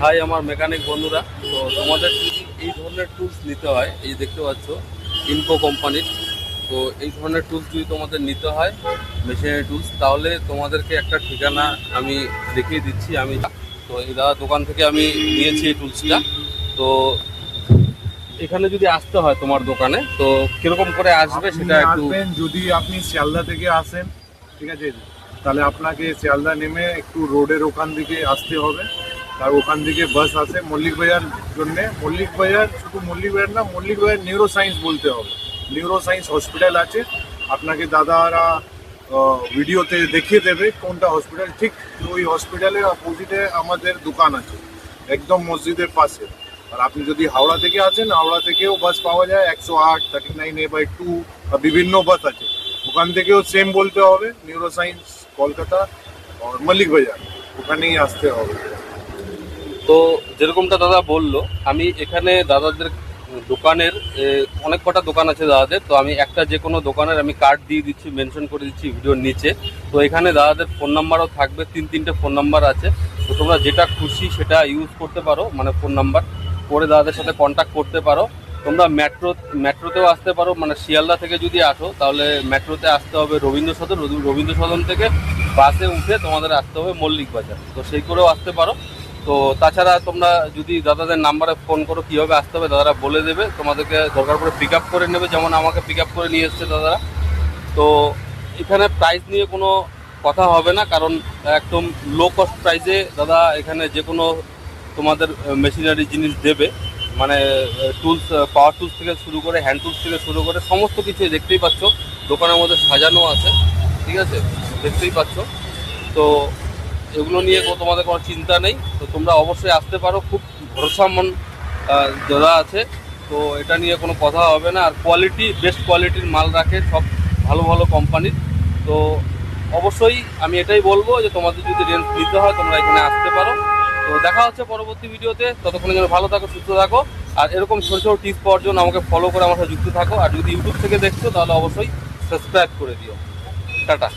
High আমার mechanic বন্ধুরা, তো তোমাদের যদি এই ধরনের টুলস নিতে হয়, এই দেখতে পাচ্ছ ইনকো কোম্পানির, তো এই ধরনের টুলস যদি তোমাদের নিতে হয় মেশিনারি টুলস, তাহলে তোমাদেরকে একটা ঠিকানা আমি দেখিয়ে দিচ্ছি। আমি তো এই দাদা দোকান থেকে আমি নিয়েছি এই টুলসটা। তো এখানে যদি আসতে হয় তোমার দোকানে, তো কিরকম করে আসবে সেটা একটু। যদি আপনি শিয়ালদা থেকে আসেন, ঠিক আছে, তাহলে আপনাকে শিয়ালদা নেমে একটু রোডের ওখান দিকে আসতে হবে। আর ওখান থেকে বাস আছে মল্লিক বাজার জন্যে। মল্লিক বাজার, শুধু মল্লিক বাজার না, মল্লিক বাজার নিউরো সায়েন্স বলতে হবে। নিউরো সায়েন্স হসপিটাল আছে, আপনাকে দাদারা ভিডিওতে দেখিয়ে দেবে কোনটা হসপিটাল। ঠিক ওই হসপিটালের অপোজিটে আমাদের দোকান আছে, একদম মসজিদের পাশে। আর আপনি যদি হাওড়া থেকে আসেন, হাওড়া থেকেও বাস পাওয়া যায় 108, 39A/2, বিভিন্ন বাস আছে। ওখান থেকেও সেম বলতে হবে, নিউরো সায়েন্স কলকাতা আর মল্লিক বাজার, ওখানেই আসতে হবে। তো যেরকমটা দাদা বললো, আমি এখানে দাদাদের দোকানের অনেক কটা দোকান আছে দাদাদের, তো আমি একটা যে কোনো দোকানের আমি কার্ড দিয়ে দিচ্ছি, মেনশন করে দিচ্ছি ভিডিওর নিচে। তো এখানে দাদাদের ফোন নাম্বারও থাকবে, 3-3টে ফোন নাম্বার আছে। তো তোমরা যেটা খুশি সেটা ইউজ করতে পারো, মানে ফোন নাম্বার করে দাদাদের সাথে কন্ট্যাক্ট করতে পারো। তোমরা মেট্রোতেও আসতে পারো, মানে শিয়ালদা থেকে যদি আসো তাহলে মেট্রোতে আসতে হবে রবীন্দ্র সদন, রবীন্দ্র সদন থেকে বাসে উঠে তোমাদের আসতে হবে মল্লিক বাজার, তো সেই করেও আসতে পারো। তো তাছাড়া তোমরা যদি দাদাদের নাম্বারে ফোন করো কীভাবে আসতে হবে, দাদারা বলে দেবে। তোমাদেরকে দরকার করে পিক আপ করে নেবে, যেমন আমাকে পিক আপ করে নিয়ে এসছে দাদারা। তো এখানে প্রাইস নিয়ে কোনো কথা হবে না, কারণ একদম লো কস্ট প্রাইসে দাদা এখানে যে কোনো তোমাদের মেশিনারি জিনিস দেবে, মানে টুলস, পাওয়ার টুলস থেকে শুরু করে হ্যান্ড টুলস থেকে শুরু করে সমস্ত কিছুই দেখতেই পাচ্ছ দোকানের মধ্যে সাজানো আছে, ঠিক আছে, দেখতেই পাচ্ছ। তো এগুলো নিয়ে তোমাদের কোনো চিন্তা নেই, তো তোমরা অবশ্যই আসতে পারো। খুব ভরসামন দাদা আছে, তো এটা নিয়ে কোনো কথা হবে না। আর কোয়ালিটি, বেস্ট কোয়ালিটির মাল রাখে, সব ভালো ভালো কোম্পানির। তো অবশ্যই আমি এটাই বলবো যে তোমাদের যদি রেঞ্জ নিতে হয় তোমরা এখানে আসতে পারো। তো দেখা হচ্ছে পরবর্তী ভিডিওতে, ততক্ষণে যেন ভালো থাকো, সুস্থ থাকো। আর এরকম ছোটো ছোটো টিপস পাওয়ার জন্য আমাকে ফলো করে আমার সাথে যুক্ত থাকো। আর যদি ইউটিউব থেকে দেখছো তাহলে অবশ্যই সাবস্ক্রাইব করে দিও। টাটা।